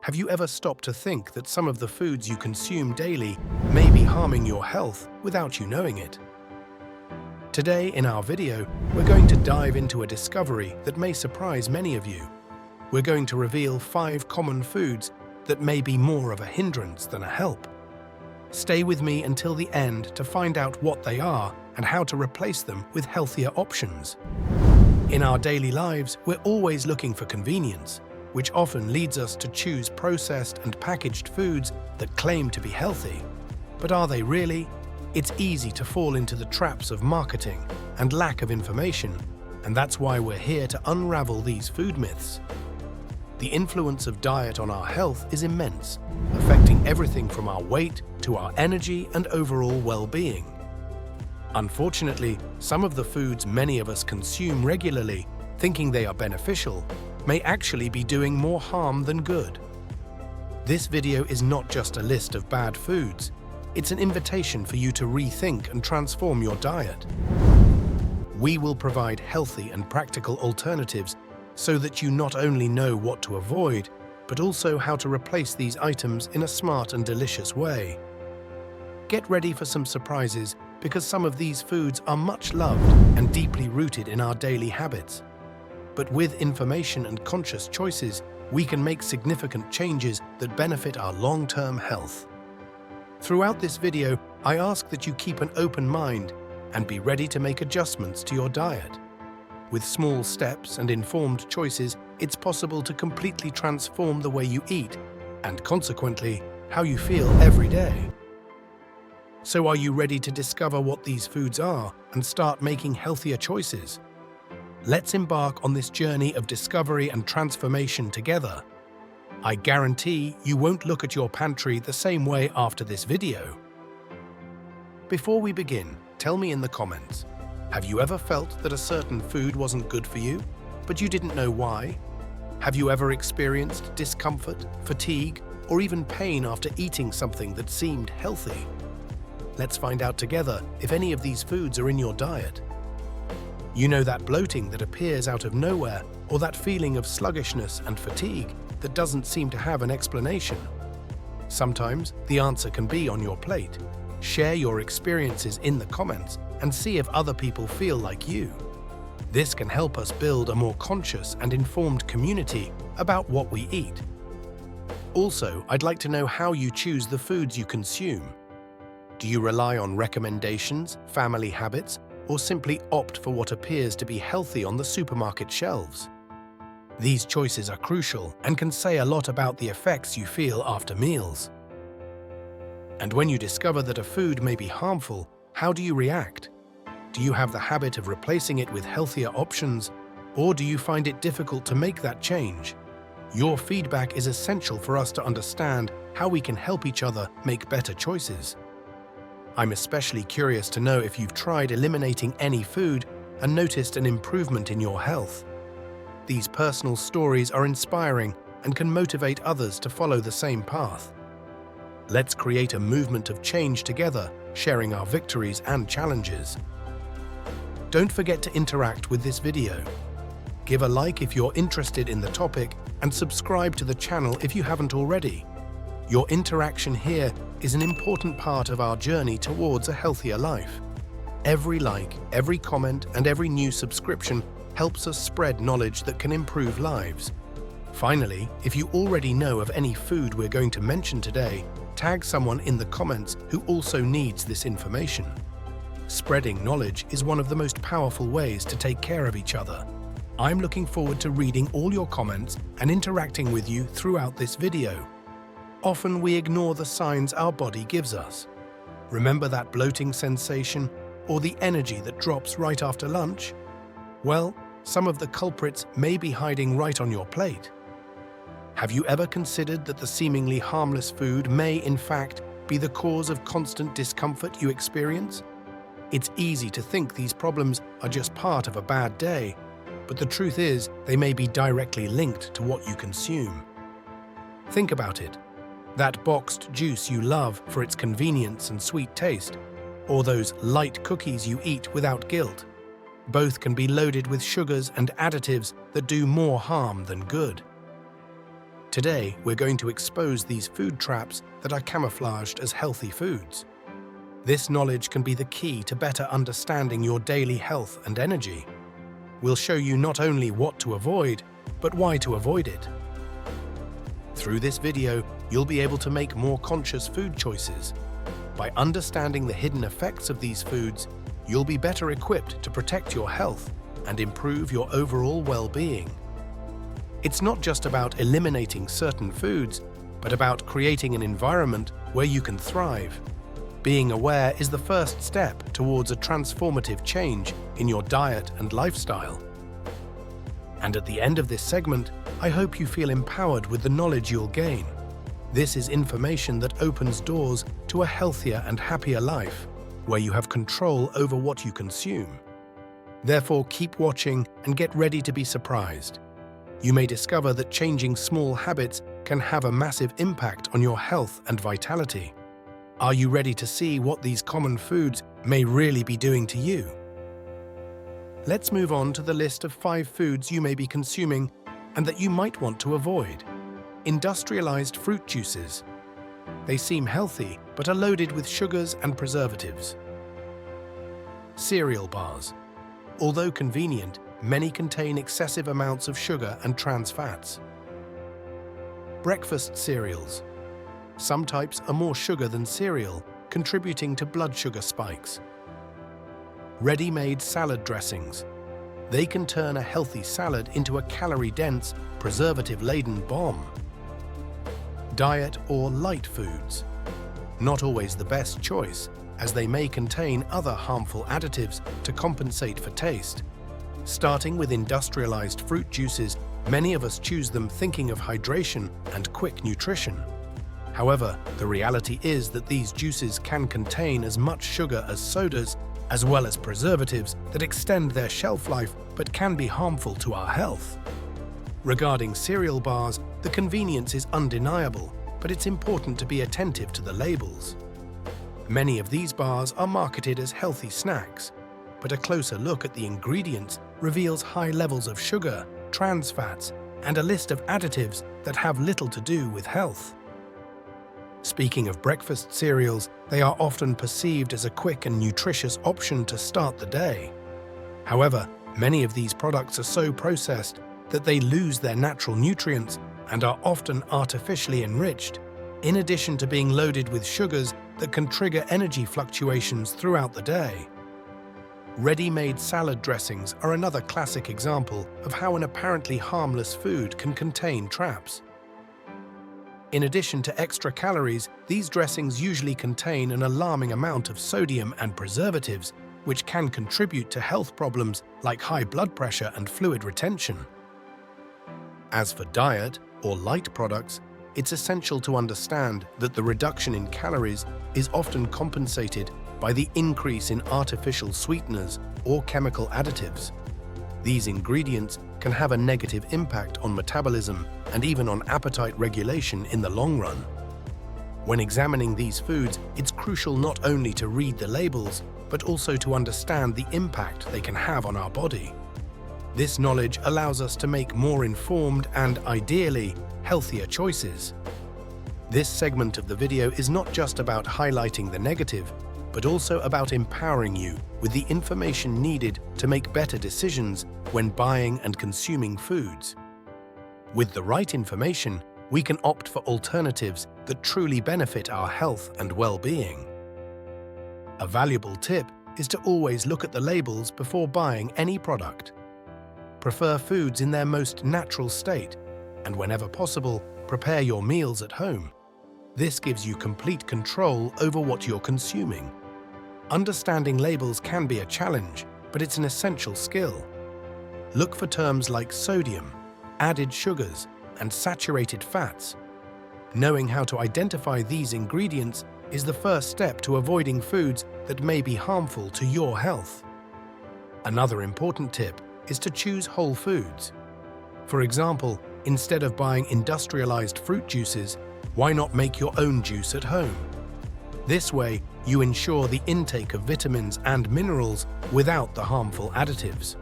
Have you ever stopped to think that some of the foods you consume daily may be harming your health without you knowing it? Today in our video, we're going to dive into a discovery that may surprise many of you. We're going to reveal 5 common foods that may be more of a hindrance than a help. Stay with me until the end to find out what they are and how to replace them with healthier options. In our daily lives, we're always looking for convenience, which often leads us to choose processed and packaged foods that claim to be healthy. But are they really? It's easy to fall into the traps of marketing and lack of information, and that's why we're here to unravel these food myths. The influence of diet on our health is immense, affecting everything from our weight to our energy and overall well-being. Unfortunately, some of the foods many of us consume regularly, thinking they are beneficial, may actually be doing more harm than good. This video is not just a list of bad foods, it's an invitation for you to rethink and transform your diet. We will provide healthy and practical alternatives so that you not only know what to avoid, but also how to replace these items in a smart and delicious way. Get ready for some surprises because some of these foods are much loved and deeply rooted in our daily habits. But with information and conscious choices, we can make significant changes that benefit our long-term health. Throughout this video, I ask that you keep an open mind and be ready to make adjustments to your diet. With small steps and informed choices, it's possible to completely transform the way you eat and, consequently, how you feel every day. So are you ready to discover what these foods are and start making healthier choices? Let's embark on this journey of discovery and transformation together. I guarantee you won't look at your pantry the same way after this video. Before we begin, tell me in the comments, have you ever felt that a certain food wasn't good for you, but you didn't know why? Have you ever experienced discomfort, fatigue, or even pain after eating something that seemed healthy? Let's find out together if any of these foods are in your diet. You know that bloating that appears out of nowhere, or that feeling of sluggishness and fatigue that doesn't seem to have an explanation? Sometimes the answer can be on your plate. Share your experiences in the comments and see if other people feel like you. This can help us build a more conscious and informed community about what we eat. Also, I'd like to know how you choose the foods you consume. Do you rely on recommendations, family habits, or simply opt for what appears to be healthy on the supermarket shelves? These choices are crucial and can say a lot about the effects you feel after meals. And when you discover that a food may be harmful, how do you react? Do you have the habit of replacing it with healthier options, or do you find it difficult to make that change? Your feedback is essential for us to understand how we can help each other make better choices. I'm especially curious to know if you've tried eliminating any food and noticed an improvement in your health. These personal stories are inspiring and can motivate others to follow the same path. Let's create a movement of change together, sharing our victories and challenges. Don't forget to interact with this video. Give a like if you're interested in the topic and subscribe to the channel if you haven't already. Your interaction here is an important part of our journey towards a healthier life. Every like, every comment, and every new subscription helps us spread knowledge that can improve lives. Finally, if you already know of any food we're going to mention today, tag someone in the comments who also needs this information. Spreading knowledge is one of the most powerful ways to take care of each other. I'm looking forward to reading all your comments and interacting with you throughout this video. Often we ignore the signs our body gives us. Remember that bloating sensation or the energy that drops right after lunch? Well, some of the culprits may be hiding right on your plate. Have you ever considered that the seemingly harmless food may, in fact, be the cause of constant discomfort you experience? It's easy to think these problems are just part of a bad day, but the truth is they may be directly linked to what you consume. Think about it. That boxed juice you love for its convenience and sweet taste, or those light cookies you eat without guilt. Both can be loaded with sugars and additives that do more harm than good. Today, we're going to expose these food traps that are camouflaged as healthy foods. This knowledge can be the key to better understanding your daily health and energy. We'll show you not only what to avoid, but why to avoid it. Through this video, you'll be able to make more conscious food choices. By understanding the hidden effects of these foods, you'll be better equipped to protect your health and improve your overall well-being. It's not just about eliminating certain foods, but about creating an environment where you can thrive. Being aware is the first step towards a transformative change in your diet and lifestyle. And at the end of this segment, I hope you feel empowered with the knowledge you'll gain. This is information that opens doors to a healthier and happier life, where you have control over what you consume. Therefore, keep watching and get ready to be surprised. You may discover that changing small habits can have a massive impact on your health and vitality. Are you ready to see what these common foods may really be doing to you? Let's move on to the list of 5 foods you may be consuming and that you might want to avoid. Industrialized fruit juices. They seem healthy, but are loaded with sugars and preservatives. Cereal bars. Although convenient, many contain excessive amounts of sugar and trans fats. Breakfast cereals. Some types are more sugar than cereal, contributing to blood sugar spikes. Ready-made salad dressings. They can turn a healthy salad into a calorie-dense, preservative-laden bomb. Diet or light foods. Not always the best choice, as they may contain other harmful additives to compensate for taste. Starting with industrialized fruit juices, many of us choose them thinking of hydration and quick nutrition. However, the reality is that these juices can contain as much sugar as sodas, as well as preservatives that extend their shelf life but can be harmful to our health. Regarding cereal bars, the convenience is undeniable, but it's important to be attentive to the labels. Many of these bars are marketed as healthy snacks, but a closer look at the ingredients reveals high levels of sugar, trans fats, and a list of additives that have little to do with health. Speaking of breakfast cereals, they are often perceived as a quick and nutritious option to start the day. However, many of these products are so processed that they lose their natural nutrients and are often artificially enriched, in addition to being loaded with sugars that can trigger energy fluctuations throughout the day. Ready-made salad dressings are another classic example of how an apparently harmless food can contain traps. In addition to extra calories, these dressings usually contain an alarming amount of sodium and preservatives, which can contribute to health problems like high blood pressure and fluid retention. As for diet or light products, it's essential to understand that the reduction in calories is often compensated by the increase in artificial sweeteners or chemical additives. These ingredients can have a negative impact on metabolism and even on appetite regulation in the long run. When examining these foods, it's crucial not only to read the labels, but also to understand the impact they can have on our body. This knowledge allows us to make more informed and, ideally, healthier choices. This segment of the video is not just about highlighting the negative, but also about empowering you with the information needed to make better decisions when buying and consuming foods. With the right information, we can opt for alternatives that truly benefit our health and well-being. A valuable tip is to always look at the labels before buying any product. Prefer foods in their most natural state, and whenever possible, prepare your meals at home. This gives you complete control over what you're consuming. Understanding labels can be a challenge, but it's an essential skill. Look for terms like sodium, added sugars, and saturated fats. Knowing how to identify these ingredients is the first step to avoiding foods that may be harmful to your health. Another important tip is to choose whole foods. For example, instead of buying industrialized fruit juices, why not make your own juice at home? This way, you ensure the intake of vitamins and minerals without the harmful additives.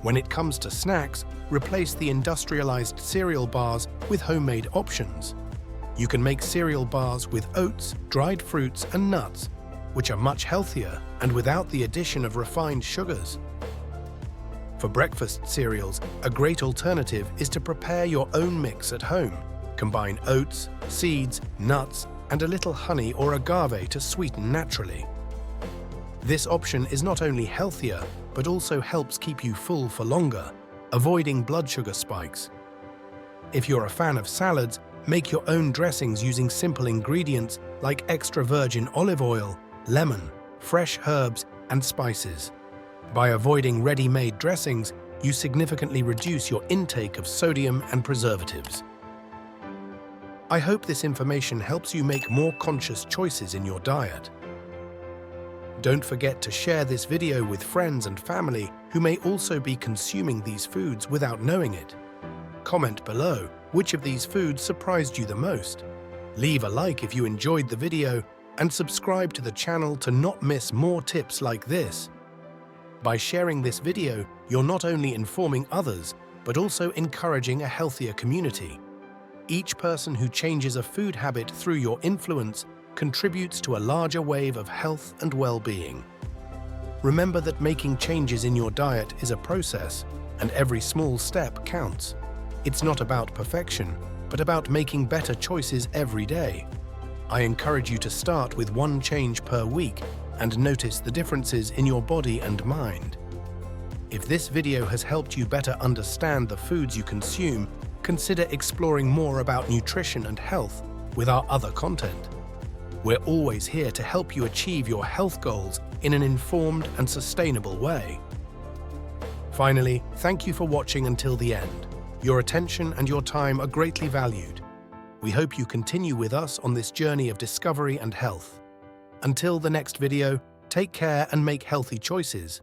When it comes to snacks, replace the industrialized cereal bars with homemade options. You can make cereal bars with oats, dried fruits, and nuts, which are much healthier and without the addition of refined sugars. For breakfast cereals, a great alternative is to prepare your own mix at home. Combine oats, seeds, nuts, and a little honey or agave to sweeten naturally. This option is not only healthier, but also helps keep you full for longer, avoiding blood sugar spikes. If you're a fan of salads, make your own dressings using simple ingredients like extra virgin olive oil, lemon, fresh herbs, and spices. By avoiding ready-made dressings, you significantly reduce your intake of sodium and preservatives. I hope this information helps you make more conscious choices in your diet. Don't forget to share this video with friends and family who may also be consuming these foods without knowing it. Comment below which of these foods surprised you the most. Leave a like if you enjoyed the video and subscribe to the channel to not miss more tips like this. By sharing this video, you're not only informing others, but also encouraging a healthier community. Each person who changes a food habit through your influence contributes to a larger wave of health and well-being. Remember that making changes in your diet is a process, and every small step counts. It's not about perfection, but about making better choices every day. I encourage you to start with one change per week and notice the differences in your body and mind. If this video has helped you better understand the foods you consume, consider exploring more about nutrition and health with our other content. We're always here to help you achieve your health goals in an informed and sustainable way. Finally, thank you for watching until the end. Your attention and your time are greatly valued. We hope you continue with us on this journey of discovery and health. Until the next video, take care and make healthy choices.